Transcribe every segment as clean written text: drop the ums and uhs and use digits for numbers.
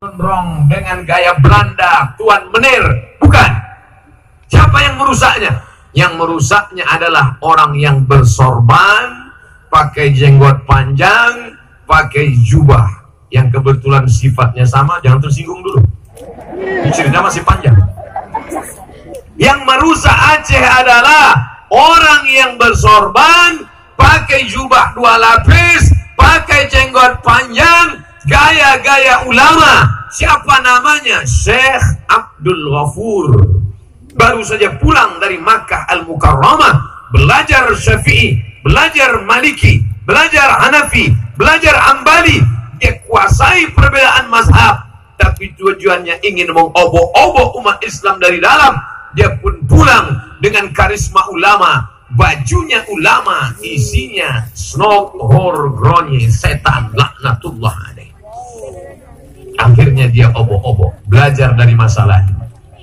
Gondrong dengan gaya Belanda, Tuan Menir, bukan. Siapa yang merusaknya? Yang merusaknya adalah orang yang bersorban, pakai jenggot panjang, pakai jubah, yang kebetulan sifatnya sama. Jangan tersinggung dulu, cerita masih panjang. Yang merusak Aceh adalah orang yang bersorban, pakai jubah 2 lapis, pakai jenggot panjang, gaya-gaya ulama. Siapa namanya? Syekh Abdul Ghafur. Baru saja pulang dari Makkah Al-Mukarramah, belajar Syafi'i, belajar Maliki, belajar Hanafi, belajar Ambali. Dia kuasai perbedaan mazhab, tapi tujuannya ingin mengobok-obok umat Islam dari dalam. Dia pun pulang dengan karisma ulama, bajunya ulama, isinya snok horgronye setan laknatullah alaih. Akhirnya dia obok-obok, belajar dari masalah ini.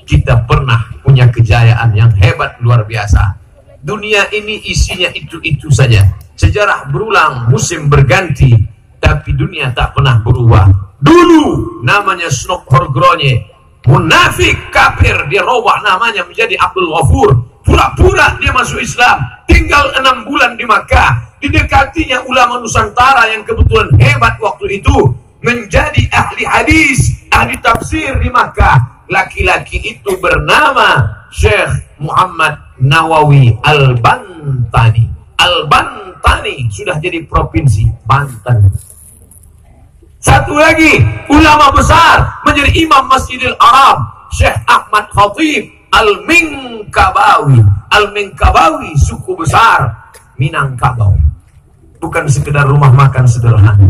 Kita pernah punya kejayaan yang hebat luar biasa. Dunia ini isinya itu-itu saja. Sejarah berulang, musim berganti, tapi dunia tak pernah berubah. Dulu namanya snok horgronye, munafik kafir, dia robah namanya menjadi Abdul Ghafur. Pura-pura dia masuk Islam, tinggal 6 bulan di Makkah. Didekatinya ulama Nusantara yang kebetulan hebat waktu itu, menjadi ahli hadis, ahli tafsir di Makkah. Laki-laki itu bernama Syekh Muhammad Nawawi Al-Bantani. Al-Bantani sudah jadi provinsi Banten. Satu lagi ulama besar menjadi imam Masjidil Haram, Syekh Ahmad Khatib Al-Minkabawi. Al-Minkabawi suku besar Minangkabau. Bukan sekedar rumah makan sederhana,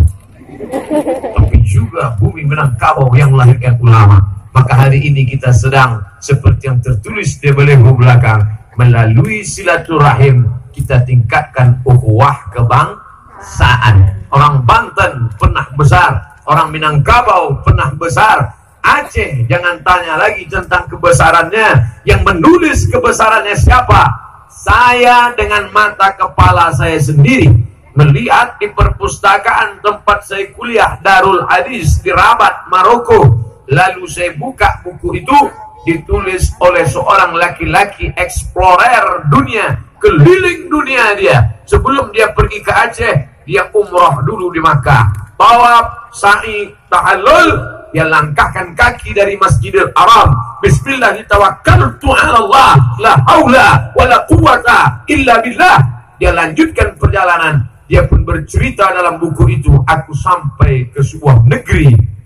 tapi juga bumi Minangkabau yang melahirkan ulama. Maka hari ini kita sedang seperti yang tertulis di beliau belakang, melalui silaturahim kita tingkatkan ukhuwah kebangsaan. Orang Banten pernah besar, orang Minangkabau pernah besar. Aceh jangan tanya lagi tentang kebesarannya. Yang menulis kebesarannya siapa? Saya dengan mata kepala saya sendiri melihat di perpustakaan tempat saya kuliah, Darul Hadis di Rabat, Maroko. Lalu saya buka buku itu, ditulis oleh seorang laki-laki explorer dunia, keliling dunia dia. Sebelum dia pergi ke Aceh, dia umroh dulu di Makkah, tawaf, sa'i, tahallul, dia langkahkan kaki dari Masjidil Haram. Bismillah, tawakkaltu 'ala Allah, la haula wala quwwata illa billah. Dia lanjutkan perjalanan. Dia pun bercerita dalam buku itu, aku sampai ke sebuah negeri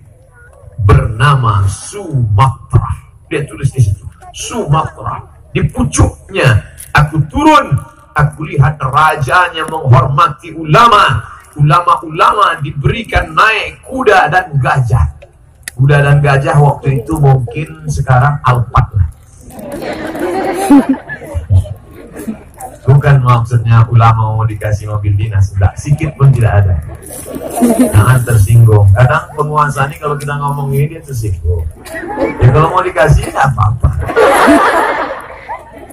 bernama Sumatra. Dia tulis di situ, Sumatra. Di pucuknya aku turun, aku lihat rajanya menghormati ulama. Ulama-ulama diberikan naik kuda dan gajah. Kuda dan gajah waktu itu mungkin sekarang Alphard lah. Bukan maksudnya ulama mau dikasih mobil dinas, enggak, sikit pun tidak ada. Jangan tersinggung. Kadang penguasa ini kalau kita ngomong ini dia tersinggung. Ya kalau mau dikasih enggak apa-apa.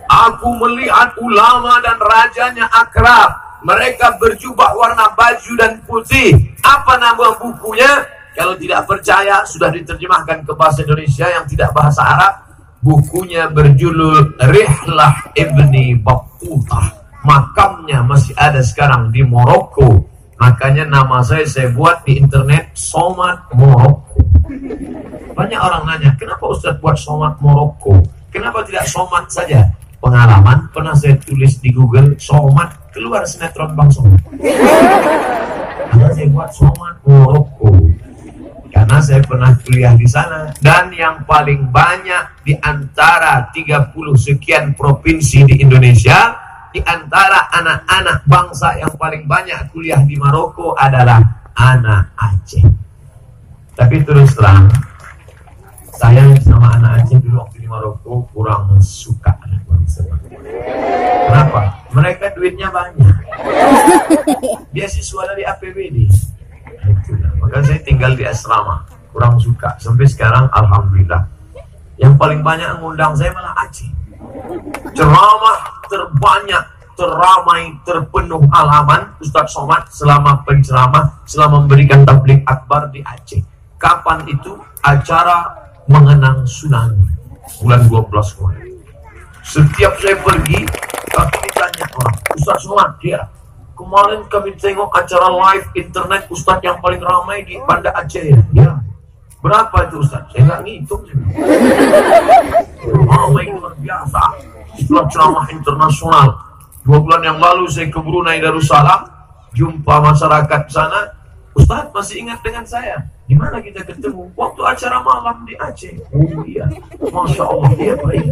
Aku melihat ulama dan rajanya akrab. Mereka berjubah warna baju dan putih. Apa nama bukunya? Kalau tidak percaya, sudah diterjemahkan ke bahasa Indonesia yang tidak bahasa Arab. Bukunya berjudul Rihlah Ibni Battutah. Makamnya masih ada sekarang di Maroko. Makanya nama saya buat di internet Somad Maroko. Banyak orang nanya, kenapa Ustaz buat Somad Maroko? Kenapa tidak Somad saja? Pengalaman pernah saya tulis di Google Somad, keluar sinetron Bang Somad. Karena saya buat Somad Maroko, karena saya pernah kuliah di sana. Dan yang paling banyak di antara 30 sekian provinsi di Indonesia, di antara anak-anak bangsa yang paling banyak kuliah di Maroko adalah anak Aceh. Tapi terus terang, saya sama anak Aceh dulu waktu di Maroko kurang suka anak bangsa. Kenapa? Mereka duitnya banyak, beasiswa dari APBD. Maka saya tinggal di asrama, kurang suka. Sampai sekarang alhamdulillah, yang paling banyak mengundang saya malah Aceh. Ceramah terbanyak, teramai, terpenuh halaman Ustaz Somad selama penceramah, selama memberikan tabligh akbar di Aceh. Kapan itu? acara mengenang tsunami bulan 12 kemarin. Setiap saya pergi, kami ditanya orang, Ustaz Somad, ya, kemarin kami tengok acara live internet Ustaz yang paling ramai di Banda Aceh. Ya, berapa itu Ustaz? Saya nggak ngitung. Ramai luar biasa. Setelah ceramah internasional, 2 bulan yang lalu saya ke Brunei Darussalam, jumpa masyarakat sana. Ustaz masih ingat dengan saya? Di mana kita ketemu? Waktu acara malam di Aceh. Oh iya, Masya Allah, iya baik.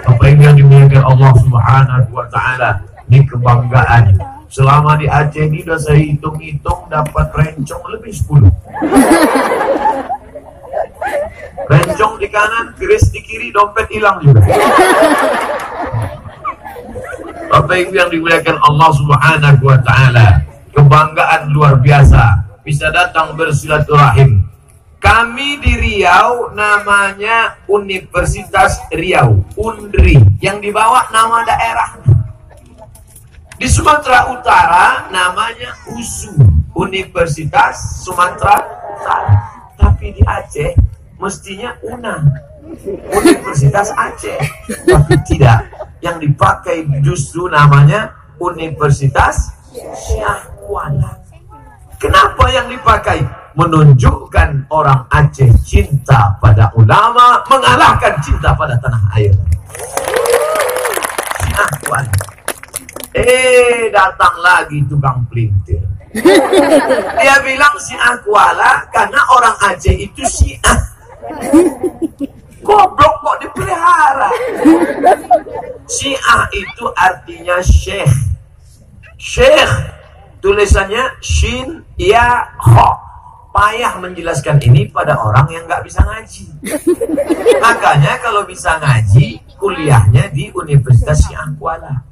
Apa yang dimuliakan Allah Subhanahu wa Ta'ala, ini kebanggaan. Selama di Aceh ini udah saya hitung-hitung dapat rencong lebih 10. Rencong di kanan, keris di kiri, dompet hilang juga. Apa yang dimuliakan Allah Subhanahu wa Ta'ala, kebanggaan luar biasa bisa datang bersilaturahim. Kami di Riau namanya Universitas Riau, UNRI, yang dibawa nama daerah. Di Sumatera Utara namanya USU, Universitas Sumatera Utara. Tapi di Aceh mestinya UNA, Universitas Aceh. Tapi tidak, yang dipakai justru namanya Universitas Syah Kuala. Kenapa yang dipakai? Menunjukkan orang Aceh cinta pada ulama mengalahkan cinta pada tanah air. Syah Kuala. Datang lagi tukang pelintir. Dia bilang Syah Kuala karena orang Aceh itu Syiah. Goblok kok dipelihara. Syiah itu artinya syekh. Syekh tulisannya Shin Ya Kho. Payah menjelaskan ini pada orang yang nggak bisa ngaji. Makanya kalau bisa ngaji, kuliahnya di Universitas Syah Kuala.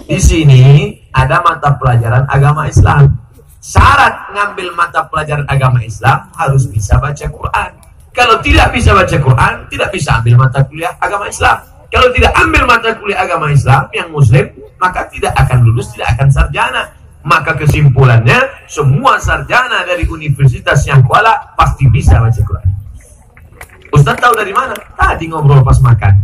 Di sini ada mata pelajaran agama Islam. Syarat ngambil mata pelajaran agama Islam harus bisa baca Quran. Kalau tidak bisa baca Quran, tidak bisa ambil mata kuliah agama Islam. Kalau tidak ambil mata kuliah agama Islam yang Muslim, maka tidak akan lulus, tidak akan sarjana. Maka kesimpulannya, semua sarjana dari Universitas Syah Kuala pasti bisa baca Quran. Ustaz tahu dari mana? Tadi ngobrol pas makan.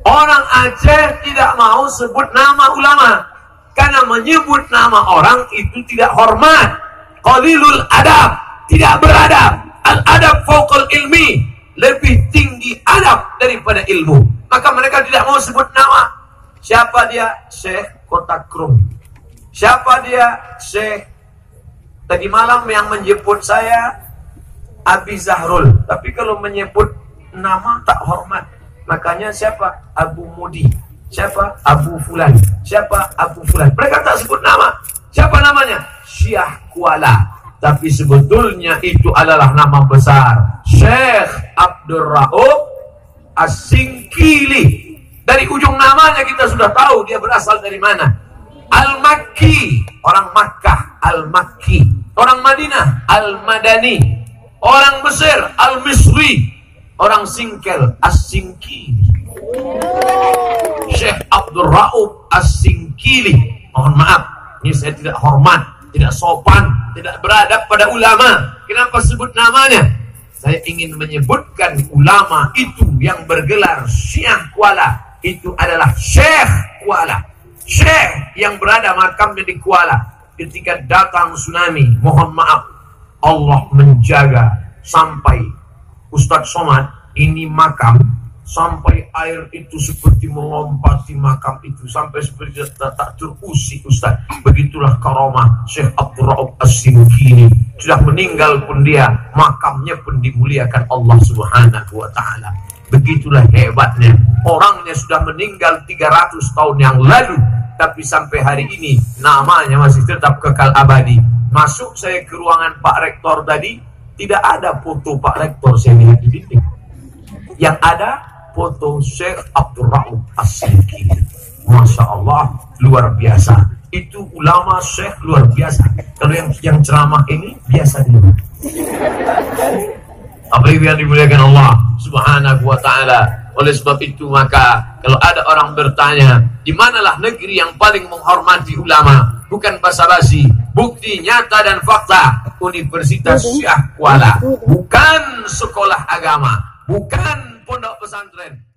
Orang Aceh tidak mau sebut nama ulama, karena menyebut nama orang itu tidak hormat. Qalilul adab, tidak beradab. Al-adab fauqal ilmi, lebih tinggi adab daripada ilmu. Maka mereka tidak mau sebut nama. Siapa dia? Syekh Kotakrum. Siapa dia? Syekh tadi malam yang menjemput saya Abi Zahrul. Tapi kalau menyebut nama tak hormat. Makanya siapa? Abu Mudi. Siapa? Abu Fulan. Siapa? Abu Fulan. Mereka tak sebut nama. Siapa namanya? Syah Kuala. Tapi sebetulnya itu adalah nama besar Syekh Abdul Rauf As-Singkili. Dari ujung namanya kita sudah tahu dia berasal dari mana. Al-Makki, orang Makkah. Al-Makki. Orang Madinah, Al-Madani. Orang Mesir, Al-Misri. Orang Singkel, As-Singkili. Syekh Abdul Rauf As-Singkili. Mohon maaf, ini saya tidak hormat, tidak sopan, tidak beradab pada ulama. Kenapa sebut namanya? Saya ingin menyebutkan ulama itu yang bergelar Syah Kuala. Itu adalah Syekh Kuala. Syekh yang berada makamnya di Kuala. Ketika datang tsunami, mohon maaf, Allah menjaga sampai Ustaz Somad ini makam, sampai air itu seperti melompati makam itu, sampai seperti tak terusik Ustaz. Begitulah karomah Syekh Abdul Rauf As-Singkili. Sudah meninggal pun dia, makamnya pun dimuliakan Allah Subhanahu wa Ta'ala. Begitulah hebatnya. Orangnya sudah meninggal 300 tahun yang lalu, tapi sampai hari ini namanya masih tetap kekal abadi. Masuk saya ke ruangan Pak Rektor tadi, tidak ada foto Pak Rektor saya lihat di dinding. Yang ada foto Syekh Abdul Rauf As-Singkili. Masya Allah, luar biasa. Itu ulama Syekh luar biasa. Kalau yang ceramah ini biasa dulu. Apalagi yang dimuliakan Allah Subhanahu wa Ta'ala. Oleh sebab itu maka kalau ada orang bertanya, di manalah negeri yang paling menghormati ulama? bukan basa-basi, bukti nyata dan fakta. Universitas Syah Kuala bukan sekolah agama, bukan pondok pesantren.